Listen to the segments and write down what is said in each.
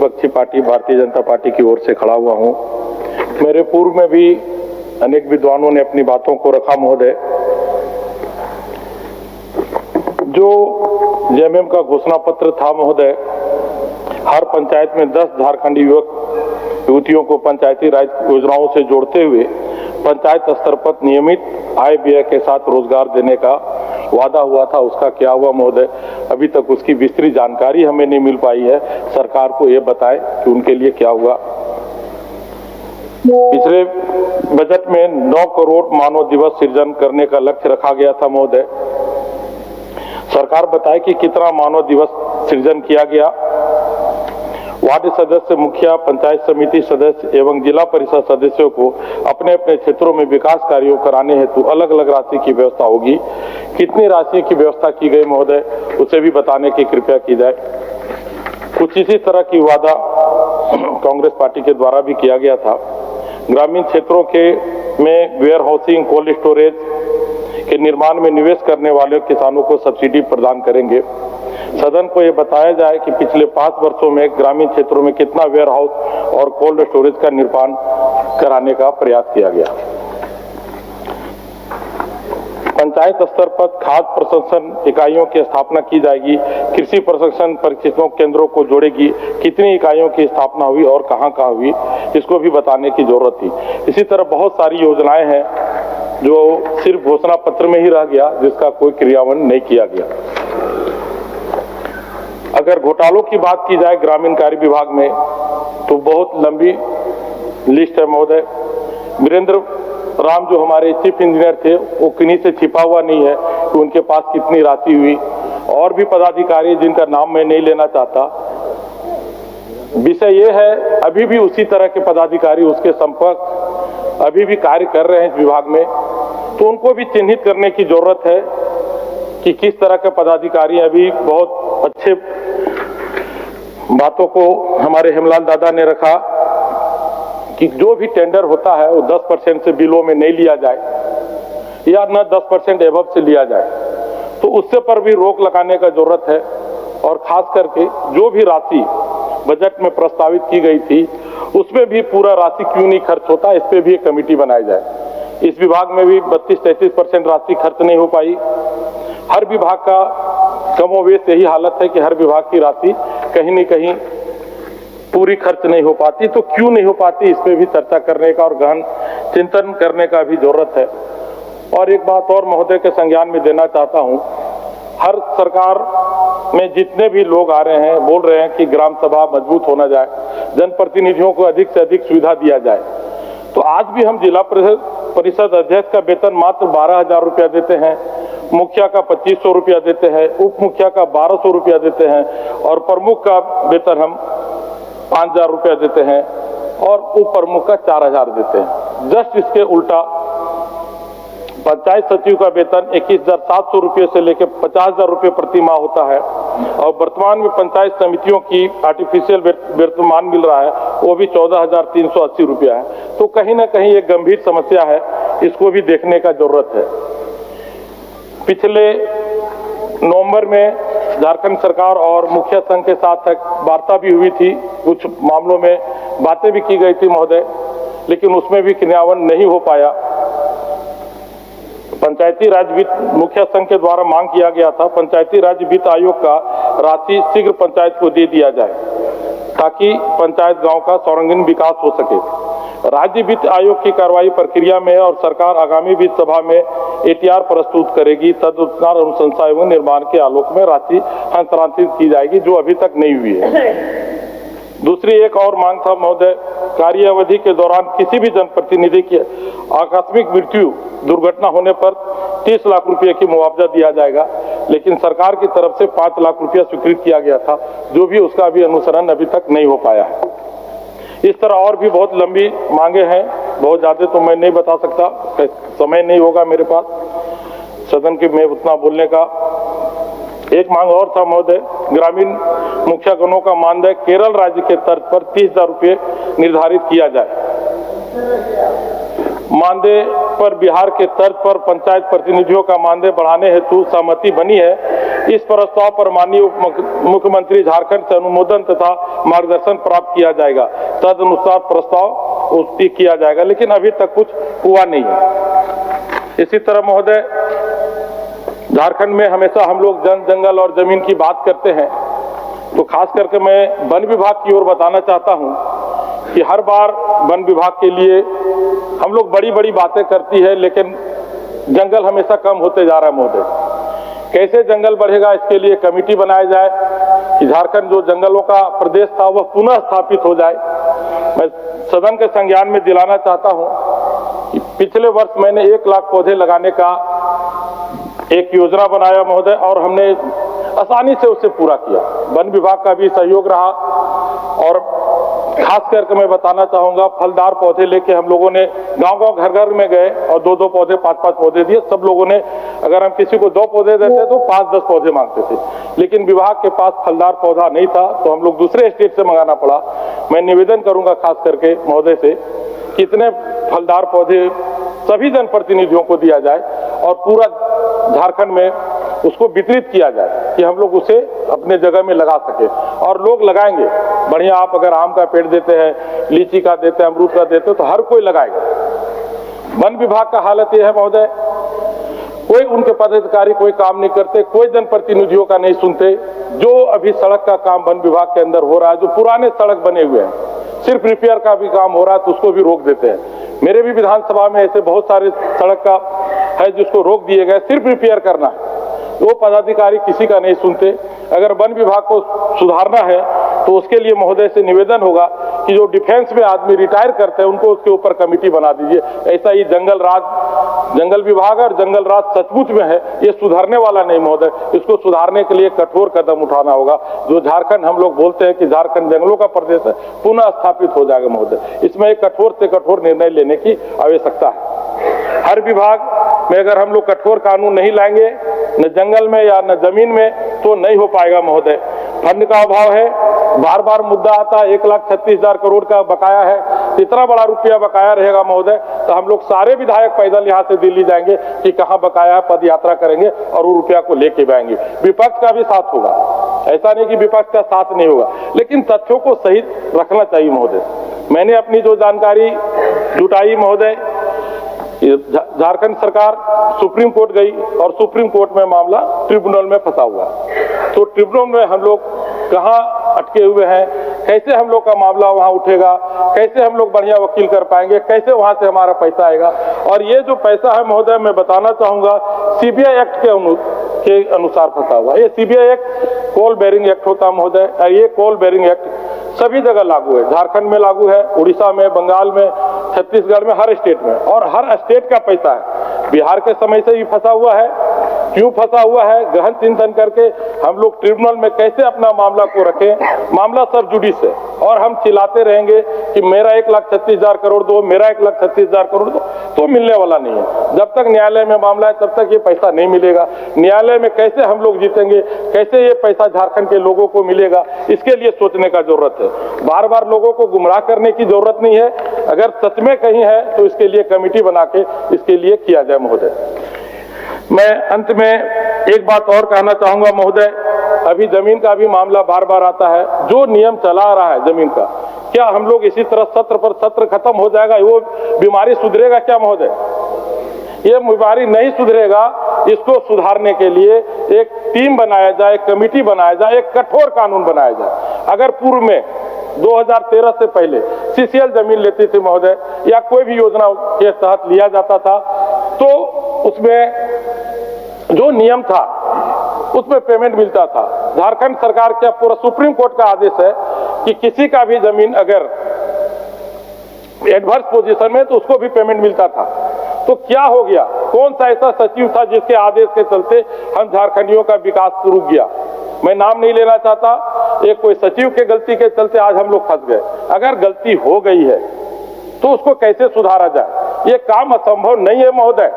विपक्षी party Bharatiya Janata party की ओर से खड़ा हुआ हूं। मेरे पूर्व में भी अनेक विद्वानों ने अपनी बातों को रखा। महोदय, जो जेएमएम का घोषणा पत्र था महोदय, हर पंचायत में 10 झारखंडी युवक युवतियों को पंचायती राज योजनाओं से जोड़ते हुए पंचायत स्तर पर नियमित आय व्यय के साथ रोजगार देने का वादा हुआ था। उसका क्या हुआ महोदय? अभी तक उसकी विस्तृत जानकारी हमें नहीं मिल पाई है। सरकार को ये बताएं कि उनके लिए क्या हुआ। पिछले बजट में 9 करोड़ मानव दिवस सृजन करने का लक्ष्य रखा गया था महोदय। सरकार बताए कि कितना मानव दिवस सृजन किया गया। वार्ड सदस्य, मुखिया, पंचायत समिति सदस्य एवं जिला परिषद सदस्यों को अपने अपने क्षेत्रों में विकास कार्यों कराने हेतु अलग अलग राशि की व्यवस्था होगी। कितनी राशि की व्यवस्था की गई महोदय, उसे भी बताने की कृपया की जाए। कुछ इसी तरह की वादा कांग्रेस पार्टी के द्वारा भी किया गया था। ग्रामीण क्षेत्रों के में वेयर हाउसिंग, कोल्ड स्टोरेज के निर्माण में निवेश करने वाले किसानों को सब्सिडी प्रदान करेंगे। सदन को यह बताया जाए कि पिछले 5 वर्षों में ग्रामीण क्षेत्रों में कितना वेयर हाउस और कोल्ड स्टोरेज का निर्माण कराने का प्रयास किया गया। पंचायत स्तर पर खाद्य प्रसंस्करण इकाइयों की स्थापना की जाएगी। कृषि प्रशिक्षण प्रशिक्षण केंद्रों को जोड़ेगी। कितनी इकाइयों की स्थापना हुई और कहां हुई, इसको भी बताने की जरूरत थी। इसी तरह बहुत सारी योजनाएं हैं जो सिर्फ घोषणा पत्र में ही रह गया, जिसका कोई क्रियान्वयन नहीं किया गया। अगर घोटालों की बात की जाए ग्रामीण कार्य विभाग में, तो बहुत लंबी लिस्ट है महोदय। वीरेंद्र राम जो हमारे चीफ इंजीनियर थे, वो किन्हीं से छिपा हुआ नहीं है कि उनके पास कितनी राशि हुई। और भी पदाधिकारी जिनका नाम मैं नहीं लेना चाहता। विषय ये है, अभी भी उसी तरह के पदाधिकारी उसके संपर्क अभी भी कार्य कर रहे हैं इस विभाग में, तो उनको भी चिन्हित करने की जरूरत है कि किस तरह के पदाधिकारी। अभी बहुत अच्छे बातों को हमारे हेमलाल दादा ने रखा कि जो भी टेंडर होता है वो 10% से बिलो में नहीं लिया जाए या न 10% एबव से लिया जाए, तो उससे पर भी रोक लगाने का जरूरत है। और खास करके जो भी राशि बजट में प्रस्तावित की गई थी, उसमें भी पूरा राशि क्यों नहीं खर्च होता, इस पे भी एक कमेटी बनाई जाए। इस विभाग में भी 32-33% राशि खर्च नहीं हो पाई। हर विभाग का कमोवेश यही हालत है कि हर विभाग की राशि कहीं न कहीं पूरी खर्च नहीं हो पाती। तो क्यों नहीं हो पाती, इस पे भी चर्चा करने का और गहन चिंतन करने का भी जरूरत है। और एक बात और महोदय के संज्ञान में देना चाहता हूं, हर सरकार में जितने भी लोग आ रहे हैं बोल रहे हैं कि ग्राम सभा मजबूत होना जाए, जनप्रतिनिधियों को अधिक से अधिक सुविधा दिया जाए। तो आज भी हम जिला परिषद अध्यक्ष का वेतन मात्र 12,000 रुपया देते हैं, मुखिया का 2500 रुपया देते हैं, उप मुखिया का 1200 रुपया देते हैं और प्रमुख का वेतन हम 5,000 रुपया देते हैं और उप प्रमुख का 4,000 देते हैं। जस्ट इसके उल्टा पंचायत सचिव का वेतन 21,700 रुपये से लेकर 50,000 रुपये प्रति माह होता है और वर्तमान में पंचायत समितियों की आर्टिफिशियल वेतन मिल रहा है, वो भी 14,380 रुपया है। तो कहीं ना कहीं एक गंभीर समस्या है, इसको भी देखने का जरूरत है। पिछले नवंबर में झारखंड सरकार और मुखिया संघ के साथ वार्ता भी हुई थी, कुछ मामलों में बातें भी की गई थी महोदय, लेकिन उसमें भी क्रियान्वयन नहीं हो पाया। पंचायती राज वित्त मुखिया संघ के द्वारा मांग किया गया था, पंचायती राज वित्त आयोग का राशि शीघ्र पंचायत को दे दिया जाए ताकि पंचायत गांव का सर्वांगीण विकास हो सके। राज्य वित्त आयोग की कार्रवाई प्रक्रिया में और सरकार आगामी वित्त सभा में एटीआर प्रस्तुत करेगी। तदनुसार अनुशंसा एवं निर्माण के आलोक में राशि हस्तांतरित की जाएगी, जो अभी तक नहीं हुई है। दूसरी एक और मांग था महोदय, कार्य अवधि के दौरान किसी भी जनप्रतिनिधि की आकस्मिक मृत्यु दुर्घटना होने पर 30 लाख रुपए की मुआवजा दिया जाएगा, लेकिन सरकार की तरफ से 5 लाख रुपया स्वीकृत किया गया था, जो भी उसका भी अनुसरण अभी तक नहीं हो पाया है। इस तरह और भी बहुत लंबी मांगे हैं, बहुत ज्यादा तो मैं नहीं बता सकता, समय नहीं होगा मेरे पास सदन के में उतना बोलने का। एक मांग और था महोदय, ग्रामीण मुखिया गणों का मानदेय केरल राज्य के तर्ज पर 30,000 रुपये निर्धारित किया जाए। मानदेय पर बिहार के तर्ज पर पंचायत प्रतिनिधियों का मानदेय बढ़ाने हेतु सहमति बनी है। इस प्रस्ताव पर माननीय उप मुख्यमंत्री झारखंड से अनुमोदन तथा मार्गदर्शन प्राप्त किया जाएगा, तदनुसार प्रस्ताव पुष्टि किया जाएगा, लेकिन अभी तक कुछ हुआ नहीं है। इसी तरह महोदय, झारखंड में हमेशा हम लोग जन जंगल और जमीन की बात करते हैं, तो खास करके मैं वन विभाग की ओर बताना चाहता हूं कि हर बार वन विभाग के लिए हम लोग बड़ी बड़ी बातें करती है, लेकिन जंगल हमेशा कम होते जा रहा है महोदय। कैसे जंगल बढ़ेगा, इसके लिए कमेटी बनाया जाए कि झारखंड जो जंगलों का प्रदेश था वह पुनः स्थापित हो जाए। मैं सदन के संज्ञान में दिलाना चाहता हूं कि पिछले वर्ष मैंने 1 लाख पौधे लगाने का एक योजना बनाया महोदय, और हमने आसानी से उसे पूरा किया। वन विभाग का भी सहयोग रहा, और खास करके मैं बताना चाहूंगा, फलदार पौधे लेके हम लोगों ने गांव-गांव घर-घर में गए और 2-2 पौधे 5-5 पौधे दिए। सब लोगों ने, अगर हम किसी को 2 पौधे देते तो 5-10 पौधे मांगते थे, लेकिन विभाग के पास फलदार पौधा नहीं था, तो हम लोग दूसरे स्टेट से मंगाना पड़ा। मैं निवेदन करूंगा खास करके महोदय से कि इतने फलदार पौधे सभी जनप्रतिनिधियों को दिया जाए और पूरा झारखंड में उसको वितरित किया जाए कि हम लोग उसे अपने जगह में लगा सके, और लोग लगाएंगे बढ़िया। आप अगर आम का पेड़ देते हैं, लीची का देते हैं, अमरूद का देते हैं, तो हर कोई लगाएगा। वन विभाग का हालत यह है महोदय, कोई उनके पदाधिकारी कोई काम नहीं करते, कोई जनप्रतिनिधियों का नहीं सुनते। जो अभी सड़क का काम वन विभाग के अंदर हो रहा है, जो पुराने सड़क बने हुए हैं, सिर्फ रिपेयर का भी काम हो रहा है, तो उसको भी रोक देते हैं। मेरे भी विधानसभा में ऐसे बहुत सारे सड़क का है जिसको रोक दिए गए, सिर्फ रिपेयर करना है। वो पदाधिकारी किसी का नहीं सुनते। अगर वन विभाग को सुधारना है तो उसके लिए महोदय से निवेदन होगा कि जो डिफेंस में आदमी रिटायर करते हैं उनको उसके ऊपर कमेटी बना दीजिए। ऐसा ही जंगल विभाग और जंगल राज सचमुच में है, ये सुधारने वाला नहीं महोदय। इसको सुधारने के लिए कठोर कदम उठाना होगा। जो झारखंड हम लोग बोलते हैं कि झारखंड जंगलों का प्रदेश है, पुनः स्थापित हो जाएगा महोदय। इसमें एक कठोर से कठोर निर्णय लेने की आवश्यकता है। हर विभाग में अगर हम लोग कठोर कानून नहीं लाएंगे, न जंगल में या न जमीन में, तो नहीं हो पाएगा महोदय। फंड का अभाव है, बार बार मुद्दा आता है। 1,36,000 करोड़ का बकाया है, इतना बड़ा रुपया बकाया रहेगा महोदय, तो हम लोग सारे विधायक पैदल यहाँ से दिल्ली जाएंगे कि कहाँ बकाया है, पद यात्रा करेंगे और वो रुपया को लेके आएंगे। विपक्ष का भी साथ होगा, ऐसा नहीं कि विपक्ष का साथ नहीं होगा, लेकिन तथ्यों को सही रखना चाहिए महोदय। मैंने अपनी जो जानकारी जुटाई महोदय, झारखंड सरकार सुप्रीम कोर्ट गई और सुप्रीम कोर्ट में मामला ट्रिब्यूनल में फंसा हुआ। तो ट्रिब्यूनल में हम लोग कहां अटके हुए हैं, कैसे हम लोग का मामला वहां उठेगा, कैसे हम लोग बढ़िया वकील कर पाएंगे, कैसे वहां से हमारा पैसा आएगा। और ये जो पैसा है महोदय, मैं बताना चाहूंगा, सीबीआई एक्ट के अनुसार फंसा हुआ। ये CBI act coal bearing act होता है महोदय, और ये कॉल बेरिंग एक्ट सभी जगह लागू है। झारखंड में लागू है, उड़ीसा में, बंगाल में, छत्तीसगढ़ में, हर स्टेट में, और हर स्टेट का पैसा है। बिहार के समय से ही फंसा हुआ है। क्यों फंसा हुआ है, गहन चिंतन करके हम लोग ट्रिब्यूनल में कैसे अपना मामला को रखें। मामला सब जुडिस है, और हम चिल्लाते रहेंगे कि मेरा 1,36,000 करोड़ दो, मेरा 1,36,000 करोड़ दो, तो मिलने वाला नहीं है। जब तक न्यायालय में मामला है तब तक ये पैसा नहीं मिलेगा। न्यायालय में कैसे हम लोग जीतेंगे, कैसे ये पैसा झारखंड के लोगों को मिलेगा, इसके लिए सोचने का जरूरत है। बार बार लोगों को गुमराह करने की जरूरत नहीं है। अगर सच में कहीं है तो इसके लिए कमेटी बना के इसके लिए किया जाए महोदय। मैं अंत में एक बात और कहना चाहूंगा महोदय, अभी जमीन का भी मामला बार बार आता है। जो नियम चला रहा है जमीन का, क्या हम लोग इसी तरह सत्र पर सत्र खत्म हो जाएगा, वो बीमारी सुधरेगा क्या महोदय? ये बीमारी नहीं सुधरेगा। इसको सुधारने के लिए एक टीम बनाया जाए, कमेटी बनाया जाए, एक कठोर कानून बनाया जाए। अगर पूर्व में 2013 से पहले सीसीएल जमीन लेती थी महोदय, या कोई भी योजना के तहत लिया जाता था, तो उसमें जो नियम था उसमें पेमेंट मिलता था। झारखंड सरकार का पूरा सुप्रीम कोर्ट का आदेश है कि किसी का भी जमीन अगर एडवर्स पोजीशन में तो उसको भी पेमेंट मिलता था। तो क्या हो गया, कौन सा ऐसा सचिव था जिसके आदेश के चलते हम झारखंडियों का विकास रुक गया? मैं नाम नहीं लेना चाहता, एक कोई सचिव के गलती के चलते आज हम लोग फंस गए। अगर गलती हो गई है तो उसको कैसे सुधारा जाए? ये काम असंभव नहीं है महोदय,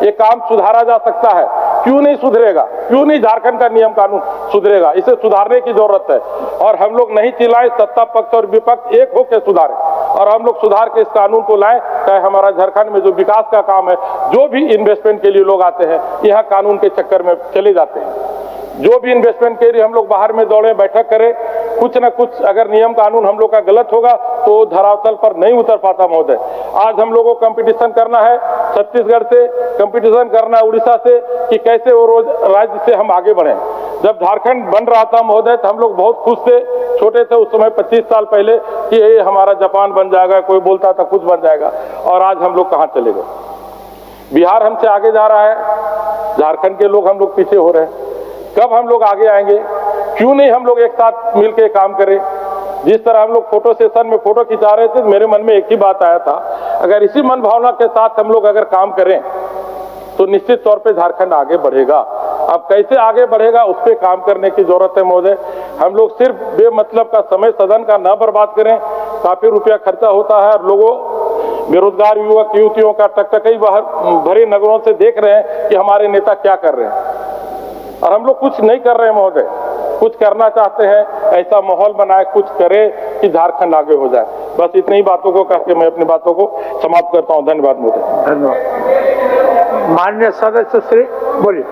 ये काम सुधारा जा सकता है। क्यों नहीं सुधरेगा? क्यों नहीं झारखंड का नियम कानून सुधरेगा। इसे सुधारने की जरूरत है और हम लोग नहीं चिल्लाएं, सत्ता पक्ष और विपक्ष एक होकर सुधारें और हम लोग सुधार के इस कानून को लाएं। चाहे हमारा झारखंड में जो विकास का काम है, जो भी इन्वेस्टमेंट के लिए लोग आते हैं यहाँ कानून के चक्कर में चले जाते हैं। जो भी इन्वेस्टमेंट के लिए हम लोग बाहर में दौड़े, बैठक करें, कुछ ना कुछ अगर नियम कानून हम लोग का गलत होगा तो धरातल पर नहीं उतर पाता महोदय। आज हम लोगों को कंपटीशन करना है छत्तीसगढ़ से, कंपटीशन करना है उड़ीसा से कि कैसे वो रोज राज्य से हम आगे बढ़े। जब झारखंड बन रहा था महोदय तो हम लोग बहुत खुश थे, छोटे थे उस समय 25 साल पहले कि ये हमारा जापान बन जाएगा, कोई बोलता था कुछ बन जाएगा, और आज हम लोग कहाँ चले गए। बिहार हमसे आगे जा रहा है, झारखंड के लोग हम लोग पीछे हो रहे हैं। कब हम लोग आगे आएंगे? क्यों नहीं हम लोग एक साथ मिलकर काम करें? जिस तरह हम लोग फोटो सेशन में फोटो खिंचा रहे थे, मेरे मन में एक ही बात आया था, अगर इसी मन भावना के साथ हम लोग अगर काम करें तो निश्चित तौर पे झारखंड आगे बढ़ेगा। अब कैसे आगे बढ़ेगा उस पर काम करने की जरूरत है महोदय। हम लोग सिर्फ बेमतलब का समय सदन का न बर्बाद करें। काफी रुपया खर्चा होता है और लोगों बेरोजगार युवक युवतियों का टकटकई भरे नगरों से देख रहे हैं कि हमारे नेता क्या कर रहे हैं और हम लोग कुछ नहीं कर रहे हैं महोदय। कुछ करना चाहते हैं, ऐसा माहौल बनाए, कुछ करे कि झारखंड आगे हो जाए। बस इतनी ही बातों को कह के मैं अपनी बातों को समाप्त करता हूं। धन्यवाद महोदय। धन्यवाद। माननीय सदस्य श्री बोलिए।